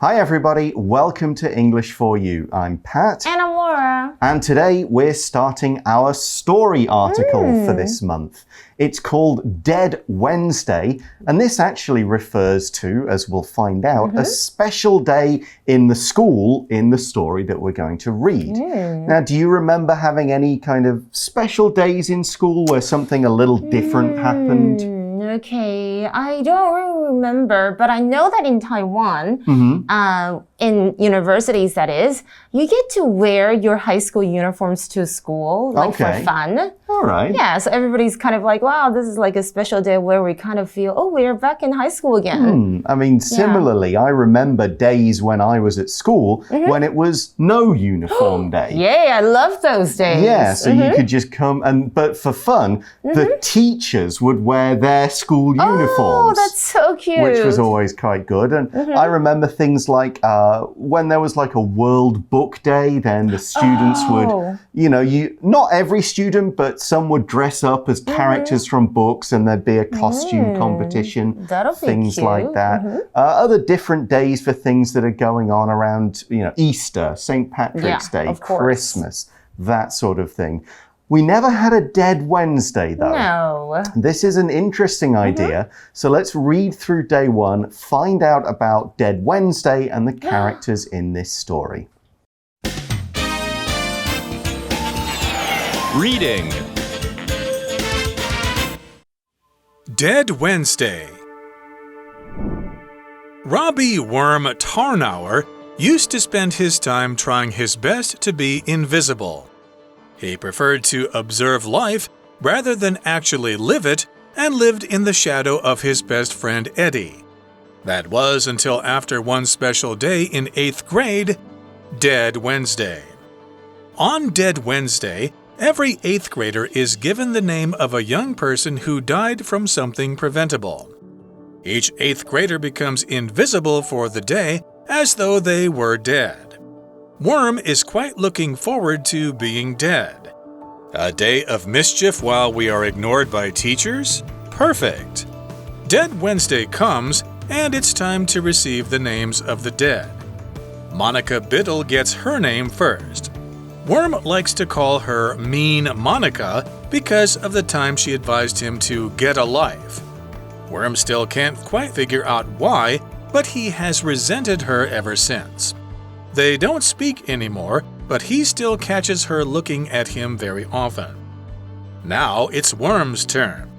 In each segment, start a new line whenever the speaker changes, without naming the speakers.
Hi everybody, welcome to English for You. I'm Pat.
And I'm Laura.
And today we're starting our story article for this month. It's called Dead Wednesday, and this actually refers to, as we'll find out, a special day in the school in the story that we're going to read. Now, do you remember having any kind of special days in school where something a little different happened?
Okay, I don't really remember, but I know that in Taiwan, in universities that is, you get to wear your high school uniforms to school, like for fun.
All right.
Yeah, so everybody's kind of like, wow, this is like a special day where we kind of feel, oh, we're back in high school again.
I mean, similarly, I remember days when I was at school when it was no uniform day.
Yeah, I love those days.
Yeah, so you could just come but for fun, the teachers would wear their school uniforms.
Oh, that's so cute.
Which was always quite good. And I remember things like when there was like a World Book Day, then the students would, not every student, but some would dress up as characters from books and there'd be a costume competition.
That'll be
things
cute.
like that. Other different days for things that are going on around, Easter, St. Patrick's Day, Christmas, that sort of thing. We never had a Dead Wednesday, though.
No.
This is an interesting idea. So let's read through day one, find out about Dead Wednesday and the characters in this story.
Reading Dead Wednesday. Robbie Worm Tarnauer used to spend his time trying his best to be invisible. He preferred to observe life rather than actually live it and lived in the shadow of his best friend Eddie. That was until after one special day in 8th grade, Dead Wednesday. On Dead Wednesday, every 8th grader is given the name of a young person who died from something preventable. Each 8th grader becomes invisible for the day as though they were dead. Worm is quite looking forward to being dead. A day of mischief while we are ignored by teachers? Perfect! Dead Wednesday comes, and it's time to receive the names of the dead. Monica Biddle gets her name first. Worm likes to call her Mean Monica because of the time she advised him to get a life. Worm still can't quite figure out why, but he has resented her ever since. They don't speak anymore, but he still catches her looking at him very often. Now it's Worm's turn.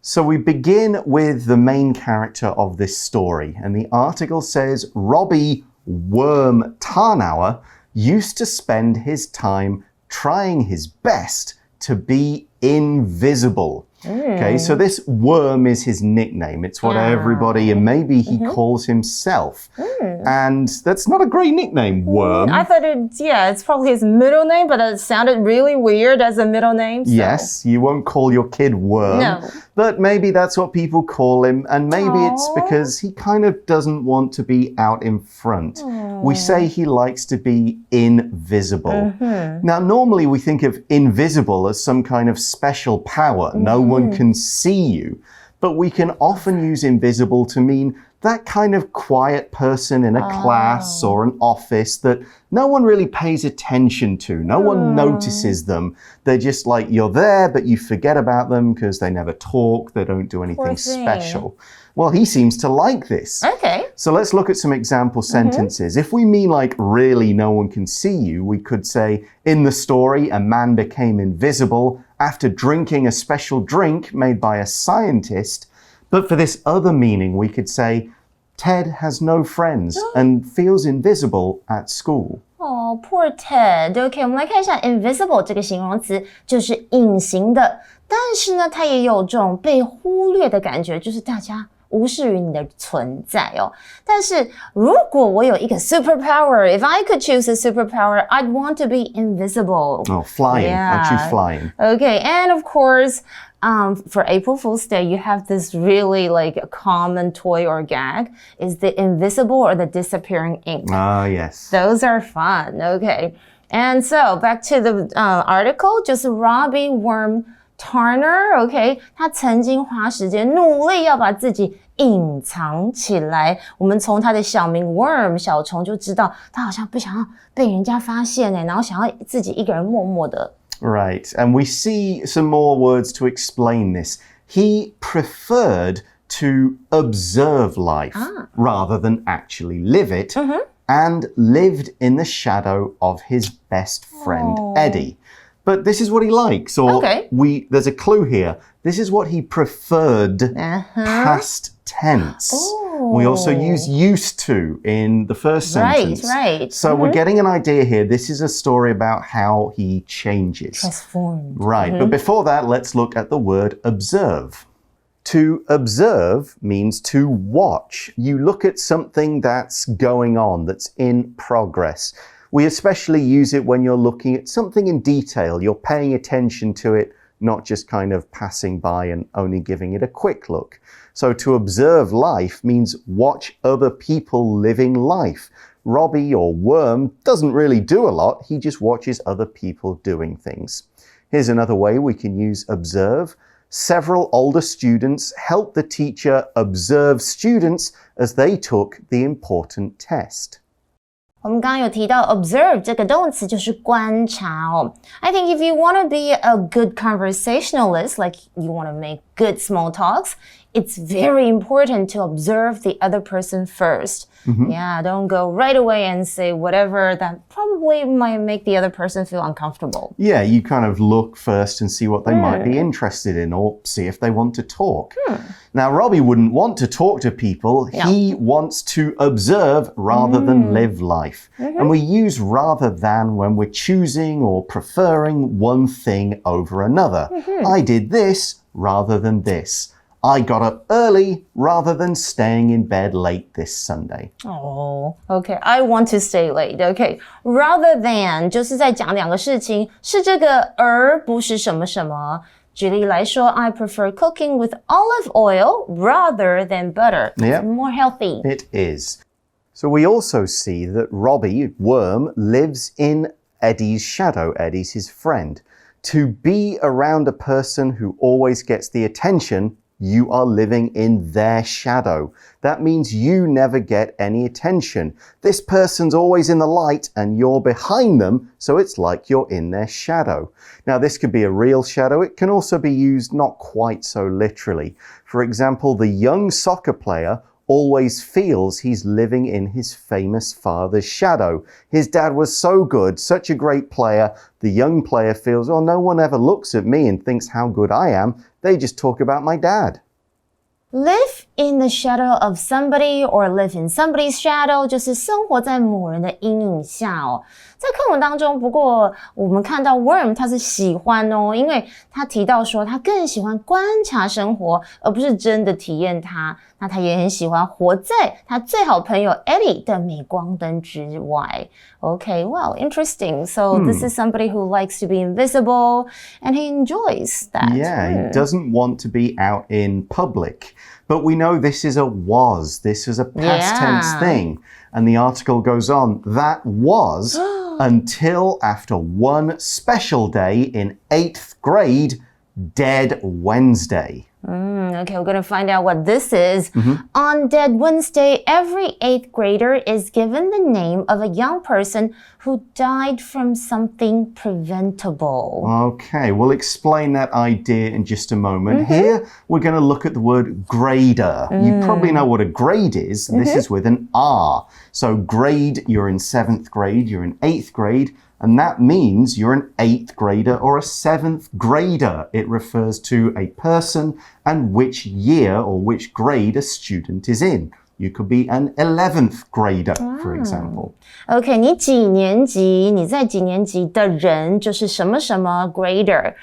So we begin with the main character of this story, and the article says Robbie Worm Tarnauer used to spend his time trying his best to be invisible. Okay, so this Worm is his nickname. It's what everybody, and maybe he calls himself. And that's not a great nickname, Worm.
I thought it's probably his middle name, but it sounded really weird as a middle name. So.
Yes, you won't call your kid Worm.
No.
But maybe that's what people call him, and maybe it's because he kind of doesn't want to be out in front. We say he likes to be invisible. Now, normally we think of invisible as some kind of special power. No one can see you. But we can often use invisible to mean that kind of quiet person in a class or an office that no one really pays attention to. No one notices them. They're just like, you're there, but you forget about them because they never talk. They don't do anything special. Well, he seems to like this.
Okay.
So let's look at some example sentences. If we mean like really no one can see you, we could say, in the story, a man became invisible after drinking a special drink made by a scientist. But for this other meaning, we could say, Ted has no friends and feels invisible at school.
Oh, poor Ted. OK, 我们来看一下 invisible 这个形容词，就是隐形的，但是呢，它也有这种被忽略的感觉，就是大家无视于你的存在哦。但是如果我有一个 superpower, if I could choose a superpower, I'd want to be invisible.
Oh, flying.
Yeah.
I choose flying.
Okay, and of course, for April Fool's Day, you have this really like a common toy or gag is the invisible or the disappearing ink.
Ah, yes.
Those are fun. Okay. And so back to the article, just Robbie Worm Turner, OK, 他曾经花时间努力要把自己隐藏起来。我们从他的小名 Worm 小虫就知道，他好像不想要被人家发现然后想要自己一个人默默的。
Right, and we see some more words to explain this. He preferred to observe life rather than actually live it, and lived in the shadow of his best friend Eddie. But this is what he likes, or there's a clue here. This is what he preferred, past tense. We also use used to in the first sentence.
Right.
So we're getting an idea here. This is a story about how he changes.
Transformed.
Right, but before that, let's look at the word observe. To observe means to watch. You look at something that's going on, that's in progress. We especially use it when you're looking at something in detail. You're paying attention to it, not just kind of passing by and only giving it a quick look. So to observe life means watch other people living life. Robbie or Worm doesn't really do a lot. He just watches other people doing things. Here's another way we can use observe. Several older students helped the teacher observe students as they took the important test.
我们刚刚有提到 observe 这个动词就是观察哦。I think if you want to be a good conversationalist, like you want to make good small talks, it's very important to observe the other person first. Yeah, don't go right away and say whatever that probably might make the other person feel uncomfortable.
Yeah, you kind of look first and see what they might be interested in or see if they want to talk. Now, Robbie wouldn't want to talk to people.
No.
He wants to observe rather than live life. And we use rather than when we're choosing or preferring one thing over another. I did this rather than this. I got up early rather than staying in bed late this Sunday.
Oh, okay. I want to stay late. Okay. Rather than 就是在讲两个事情，是这个而不是什么什么。举例来说 I prefer cooking with olive oil rather than butter.
Yep.
It's more healthy.
It is. So we also see that Robbie, Worm, lives in Eddie's shadow. Eddie's his friend. To be around a person who always gets the attention, you are living in their shadow. That means you never get any attention. This person's always in the light and you're behind them, so it's like you're in their shadow. Now, this could be a real shadow. It can also be used not quite so literally. For example, the young soccer player always feels he's living in his famous father's shadow. His dad was so good, such a great player. The young player feels, oh, no one ever looks at me and thinks how good I am. They just talk about my dad.
Live in the shadow of somebody or live in somebody's shadow 就是生活在某人的阴影下哦。在课文当中，不过我们看到 Worm 他是喜欢哦，因为他提到说他更喜欢观察生活，而不是真的体验它。那他也很喜欢活在他最好朋友 Eddie 的镁光灯之外。Okay, wow, interesting. So this is somebody who likes to be invisible and he enjoys that.
Yeah, he doesn't want to be out in public. But we know this is a was. This is a past tense thing. And the article goes on. That was until after one special day in 8th grade, Dead Wednesday.
Okay, we're going to find out what this is. On Dead Wednesday, every 8th grader is given the name of a young person who died from something preventable.
Okay, we'll explain that idea in just a moment. Here, we're going to look at the word grader. You probably know what a grade is. This is with an R. So grade, you're in 7th grade, you're in 8th grade. And that means you're an 8th grader or a 7th grader. It refers to a person and which year or which grade a student is in. You could be an 11th grader, for example.
Okay, 你几年级？你在几年级的人就是什么什么 grader。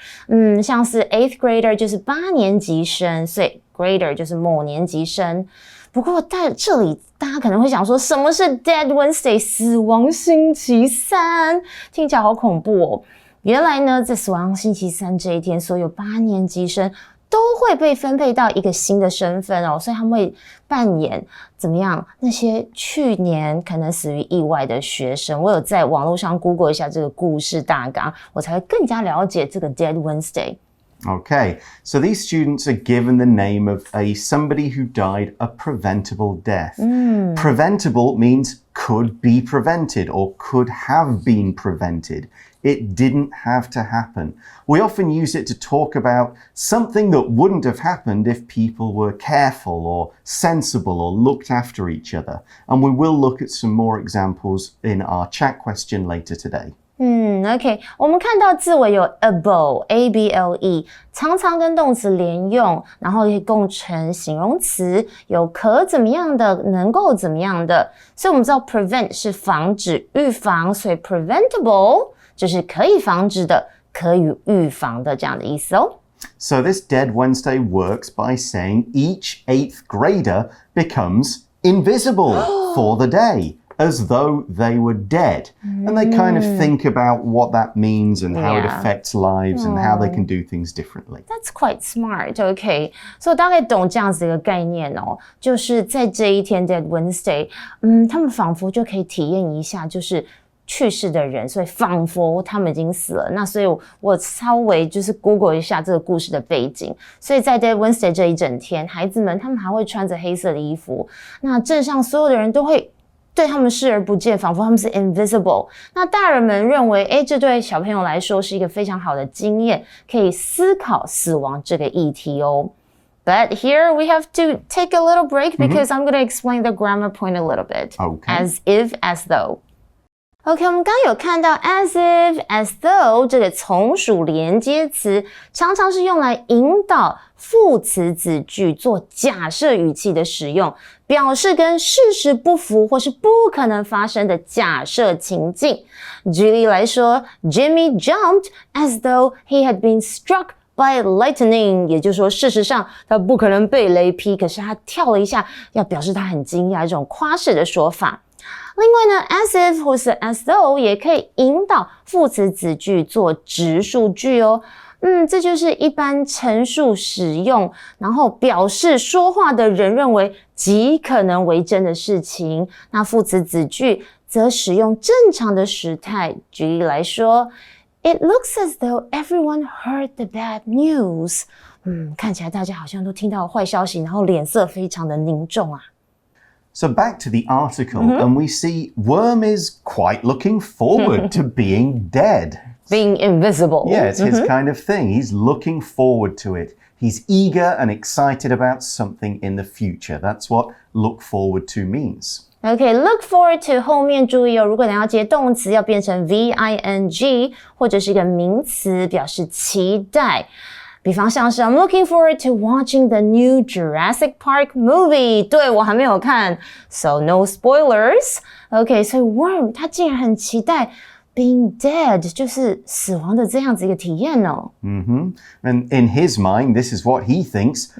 像是 8th grader 就是8年级生，所以 grader 就是某年级生。不过在这里大家可能会想说，什么是 Dead Wednesday 死亡星期三？听起来好恐怖哦。原来呢，在死亡星期三这一天，所有8年级生都会被分配到一个新的身份哦，所以他们会扮演怎么样？那些去年可能死于意外的学生，我有在网络上 Google 一下这个故事大纲，我才会更加了解这个 Dead Wednesday。
Okay, so these students are given the name of somebody who died a preventable death. Preventable means could be prevented or could have been prevented. It didn't have to happen. We often use it to talk about something that wouldn't have happened if people were careful or sensible or looked after each other. And we will look at some more examples in our chat question later today.
OK， 我们看到字尾有 able A-B-L-E， 常常跟动词连用，然后可以构成形容词，有可怎么样的，能够怎么样的。所以我们知道 prevent 是防止、预防，所以 preventable 就是可以防止的、可以预防的这样的意思哦。
So this Dead Wednesday works by saying each 8th grader becomes invisible for the day.As though they were dead. And they kind of think about what that means and how it affects lives and how they can do things differently.
That's quite smart, okay. So 我大概懂这样子的一个概念哦，就是在这一天 Dead Wednesday， 他们仿佛就可以体验一下，就是去世的人，所以仿佛他们已经死了。那所以我稍微就是 Google 一下这个故事的背景。所以在 Dead Wednesday 这一整天，孩子们他们还会穿着黑色的衣服，那镇上所有的人都会对他们视而不见，仿佛他们是 invisible。那大人们认为，这对小朋友来说是一个非常好的经验，可以思考死亡这个议题哦。But here we have to take a little break because I'm going to explain the grammar point a little bit.
Okay.
As if, as though. OK， 我们刚刚有看到 as if, as though 这个从属连接词，常常是用来引导副词子句做假设语气的使用，表示跟事实不符或是不可能发生的假设情境。举例来说 ，Jimmy jumped as though he had been struck by lightning， 也就是说，事实上他不可能被雷劈，可是他跳了一下，要表示他很惊讶，这种夸饰的说法。另外呢 as if 或是 as though 也可以引导副词子句做直述句哦。这就是一般陈述使用，然后表示说话的人认为极可能为真的事情。那副词子句则使用正常的时态。举例来说 It looks as though everyone heard the bad news。看起来大家好像都听到坏消息，然后脸色非常的凝重啊。
So back to the article, and we see Worm is quite looking forward to being dead.
Being invisible.
Yeah, it's his kind of thing. He's looking forward to it. He's eager and excited about something in the future. That's what look forward to means.
OK, look forward to 后面注意哦，如果你要接动词，要变成 VING 或者是一个名词，表示期待。比方像是 I'm looking forward to watching the new Jurassic Park movie. 对，我还没有看 ，so no spoilers. OK, 所以 Worm 他竟然很期待 being dead， 就是死亡的这样子一个体验哦。
And in his mind, this is what he thinks.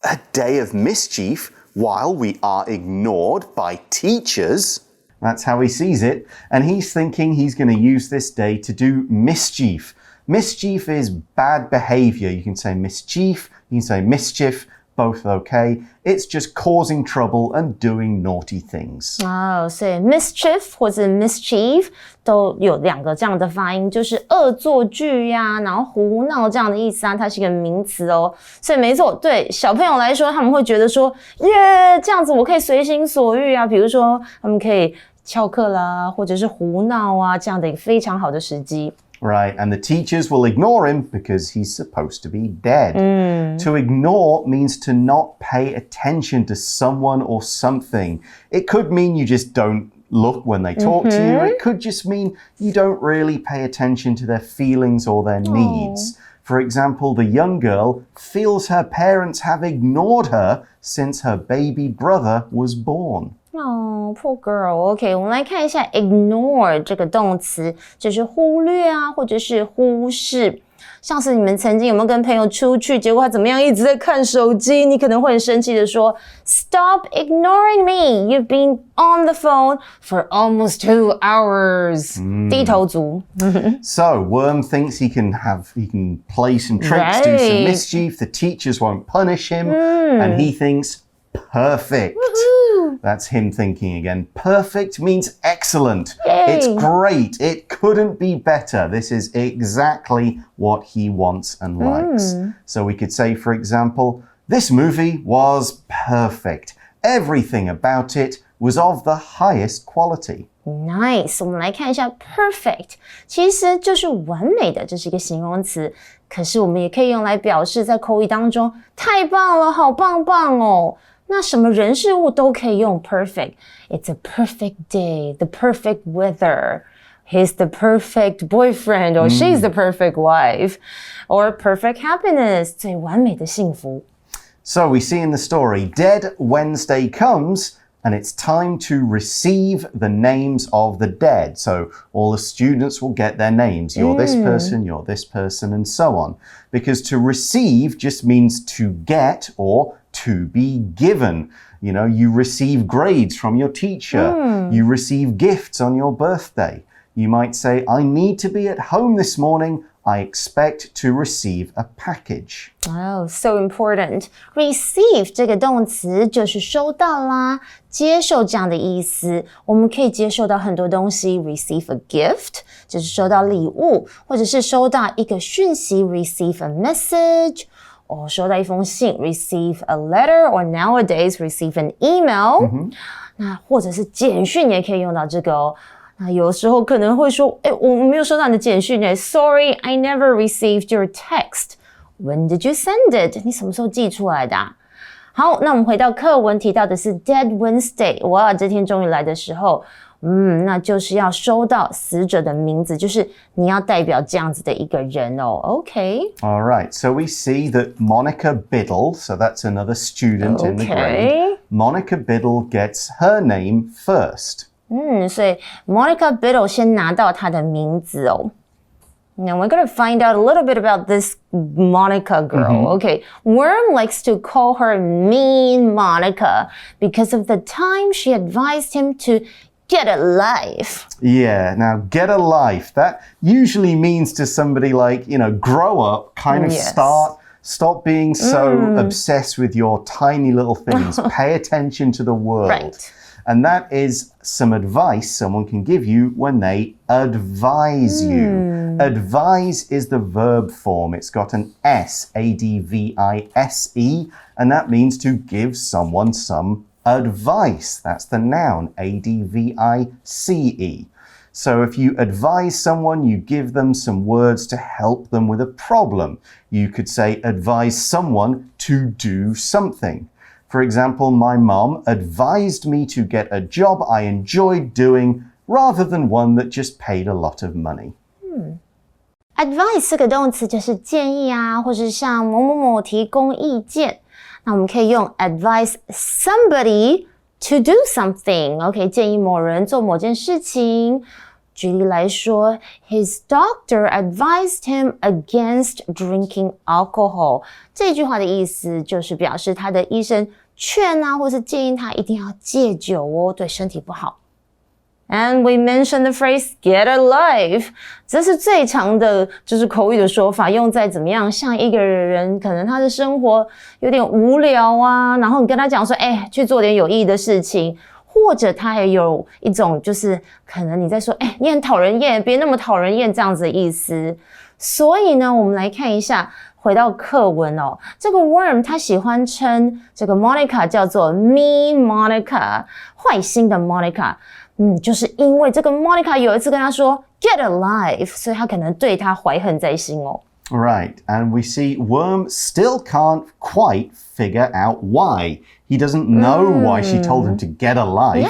A day of mischief while we are ignored by teachers. That's how he sees it. And he's thinking he's going to use this day to do mischief. Mischief is bad behavior. You can say mischief, you can say mischief, both okay. It's just causing trouble and doing naughty things.
所以 mischief 或者 mischief 都有两个这样的发音，就是恶作剧呀，然后胡闹这样的意思啊，它是一个名词哦。所以没错，对小朋友来说，他们会觉得说，这样子我可以随心所欲啊，比如说他们可以翘课啦，或者是胡闹啊，这样的一个非常好的时机。
Right, and the teachers will ignore him because he's supposed to be dead. To ignore means to not pay attention to someone or something. It could mean you just don't look when they talk to you. It could just mean you don't really pay attention to their feelings or their needs. For example, the young girl feels her parents have ignored her since her baby brother was born.
Poor girl. OK, 我们来看一下 ignore 这个动词，就是忽略啊，或者是忽视。像是你们曾经有没有跟朋友出去，结果他怎么样一直在看手机，你可能会很生气的说 Stop ignoring me. You've been on the phone for almost 2 hours. 低头族。
So Worm thinks he can play some tricks, do some mischief. The teachers won't punish him. And he thinks perfect. That's him thinking again. Perfect means excellent. It's great. It couldn't be better. This is exactly what he wants and likes. So we could say, for example, this movie was perfect. Everything about it was of the highest quality.Nice，
我们来看一下 perfect， 其实就是完美的，这是一个形容词。可是我们也可以用来表示在口语当中，太棒了，好棒棒哦。那什么人事物都可以用 perfect。It's a perfect day, the perfect weather. He's the perfect boyfriend, or she's the perfect wife, or perfect happiness， 最完美的幸福。
So we see in the story, Dead Wednesday comes.And it's time to receive the names of the dead. So all the students will get their names. You're this person, you're this person, and so on. Because to receive just means to get or to be given. You know, you receive grades from your teacher. You receive gifts on your birthday. You might say, I need to be at home this morning.I expect to receive a package.
Oh, so important. Receive 这个动词就是收到啦，接受这样的意思。我们可以接受到很多东西 receive a gift 就是收到礼物，或者是收到一个讯息 receive a message， 或收到一封信 receive a letter， or nowadays receive an email。那或者是简讯也可以用到这个哦。那有时候可能会说，我没有收到你的简讯耶 Sorry, I never received your text. When did you send it? 你什么时候寄出来的啊？好，那我们回到课文提到的是 Dead Wednesday. 哇，这天终于来的时候，那就是要收到死者的名字，就是你要代表这样子的一个人哦。Okay.
All right. So we see that Monica Biddle, so that's another student in the grade. Monica Biddle gets her name first.
所以 Monica Biddle 先拿到她的名字哦。Now we're going to find out a little bit about this Monica girl. Okay, Worm likes to call her Mean Monica because of the time she advised him to get a life.
Yeah, now get a life. That usually means to somebody like, you know, grow up, kind of stop being so obsessed with your tiny little things. Pay attention to the world. Right.And that is some advice someone can give you when they advise you. Advise is the verb form. It's got an S, A-D-V-I-S-E, and that means to give someone some advice. That's the noun, A-D-V-I-C-E. So if you advise someone, you give them some words to help them with a problem. You could say, advise someone to do something.For example, my mom advised me to get a job I enjoyed doing rather than one that just paid a lot of money.
Advice 这个动词就是建议啊，或是向某某某提供意见。那我们可以用 advise somebody to do something. OK, 建议某人做某件事情。举例来说 His doctor advised him against drinking alcohol. 这句话的意思就是表示他的医生劝啊，或是建议他一定要戒酒哦，对身体不好。And we mentioned the phrase get a life. 这是最常的就是口语的说法，用在怎么样像一个人可能他的生活有点无聊啊，然后你跟他讲说去做点有意义的事情，或者他也有一种就是可能你在说你很讨人厌，别那么讨人厌这样子的意思。所以呢我们来看一下，回到课文哦，这个 Worm 他喜欢称这个 Monica 叫做 Mean Monica， 坏心的 Monica。就是因为这个 Monica 有一次跟他说 Get a life， 所以他可能对他怀恨在心哦。
Right, and we see Worm still can't quite figure out why. He doesn't know why she told him to get a life,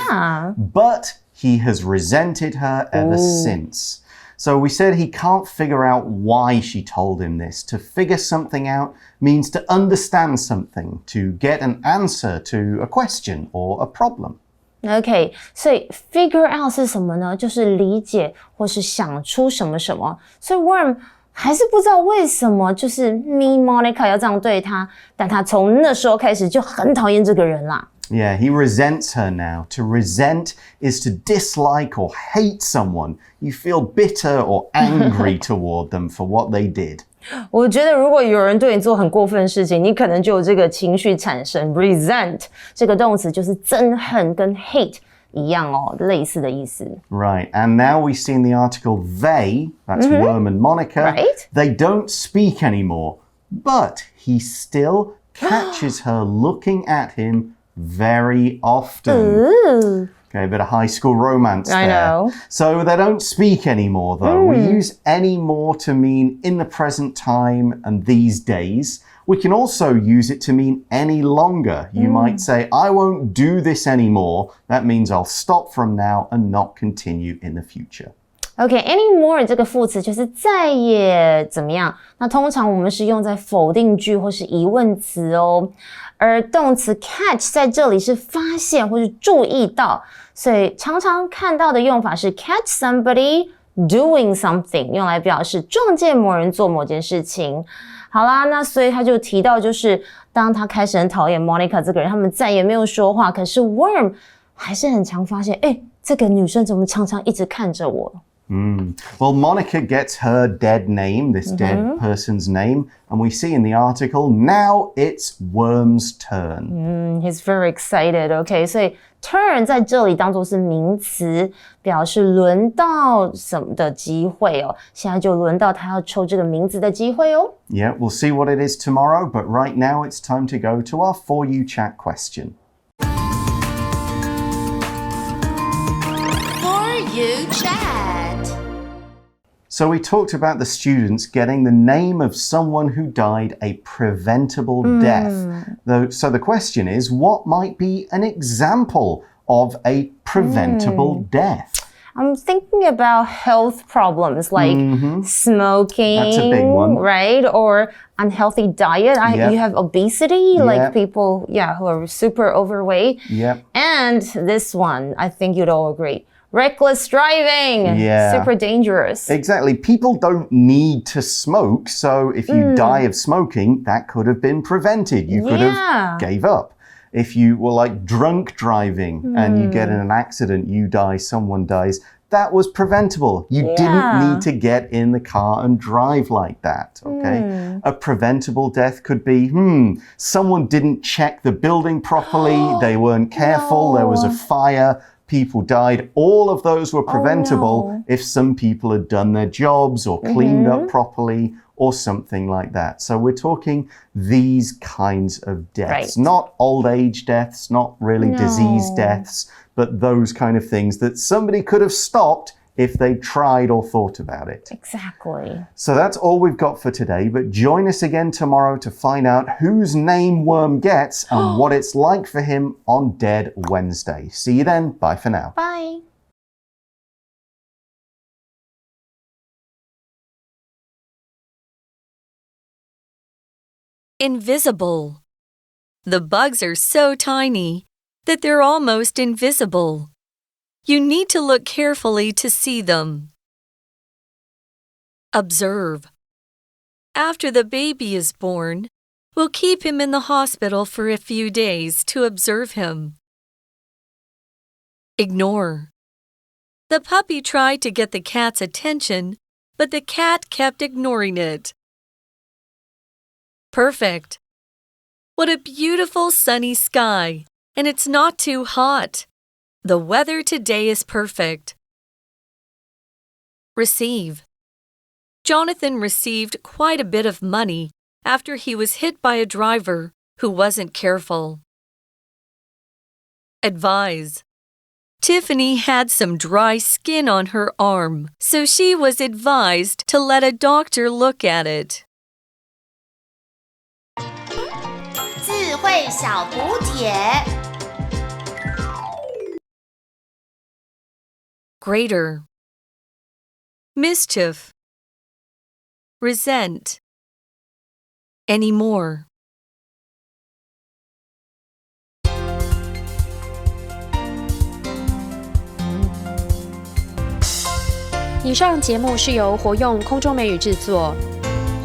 but he has resented her ever since. So we said he can't figure out why she told him this. To figure something out means to understand something, to get an answer to a question or a problem.OK,
所以 figure out 是什么呢？就是理解或是想出什么什么。所以 Worm 还是不知道为什么就是 Mean Monica 要这样对他，但他从那时候开始就很讨厌这个人啦。
Yeah, he resents her now. To resent is to dislike or hate someone. You feel bitter or angry toward them for what they did.
我觉得如果有人对你做很过分的事情，你可能就有这个情绪产生。Resent 这个动词就是憎恨跟 hate 一样哦，类似的意思。
Right, and now we see in the article they, that's Worm and Monica,
Right.
they don't speak anymore, but he still catches her looking at him very often.
Ooh.
Okay, a bit of high school romance there.
I know.
So they don't speak anymore, though. We use anymore to mean in the present time and these days. We can also use it to mean any longer. You might say, I won't do this anymore. That means I'll stop from now and not continue in the future.
OK, anymore 这个副词就是再也怎么样？那通常我们是用在否定句或是疑问词哦。而动词 catch 在这里是发现或是注意到，所以常常看到的用法是 catch somebody doing something， 用来表示撞见某人做某件事情。好啦，那所以他就提到，就是当他开始很讨厌 Monica 这个人，他们再也没有说话，可是 Worm 还是很常发现，这个女生怎么常常一直看着我
Well, Monica gets her dead name, this dead person's name, and we see in the article, now it's Worm's turn.
He's very excited, OK? 所以 turn 在这里当作是名词，表示轮到什么的机会哦。现在就轮到他要抽这个名字的机会哦。
Yeah, we'll see what it is tomorrow, but right now it's time to go to our For You Chat question.
For You Chat.
So we talked about the students getting the name of someone who died a preventable death. So the question is, what might be an example of a preventable death?
I'm thinking about health problems like smoking.
That's a big one.
Right? Or unhealthy diet.
Yep.
You have obesity,
Yep.
like people, who are super overweight.
Yep.
And this one, I think you'd all agree. Reckless driving.
Yeah.
Super dangerous.
Exactly. People don't need to smoke, so if you die of smoking, that could have been prevented. You could have gave up. If you were like drunk driving and you get in an accident, you die, someone dies, that was preventable. You didn't need to get in the car and drive like that, okay? A preventable death could be, someone didn't check the building properly, they weren't careful, there was a fire, people died. All of those were preventable if some people had done their jobs or cleaned up properly or something like that. So we're talking these kinds of deaths, not old age deaths, not really disease deaths, but those kind of things that somebody could have stopped if they tried or thought about it.
Exactly.
So that's all we've got for today, but join us again tomorrow to find out whose name Worm gets and what it's like for him on Dead Wednesday. See you then. Bye for now.
Bye.
Invisible. The bugs are so tiny that they're almost invisible. You need to look carefully to see them. Observe. After the baby is born, we'll keep him in the hospital for a few days to observe him. Ignore. The puppy tried to get the cat's attention, but the cat kept ignoring it. Perfect. What a beautiful sunny sky, and it's not too hot. The weather today is perfect. Receive. Jonathan received quite a bit of money after he was hit by a driver who wasn't careful. Advise. Tiffany had some dry skin on her arm, so she was advised to let a doctor look at it.
智慧小补帖
Greater. Mischief. Resent. Anymore.
以上节目是由活用空中美语制作，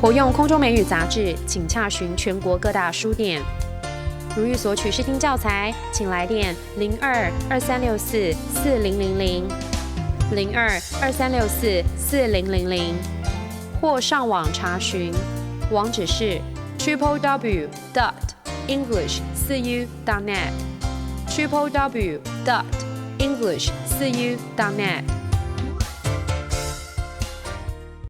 活用空中美语杂志，请洽询全国各大书店。如欲索取试听教材，请来电02-2364-4000 02-2364-4000，或上网查询，网址是 www.english4u.net www.english4u.net English4u.net。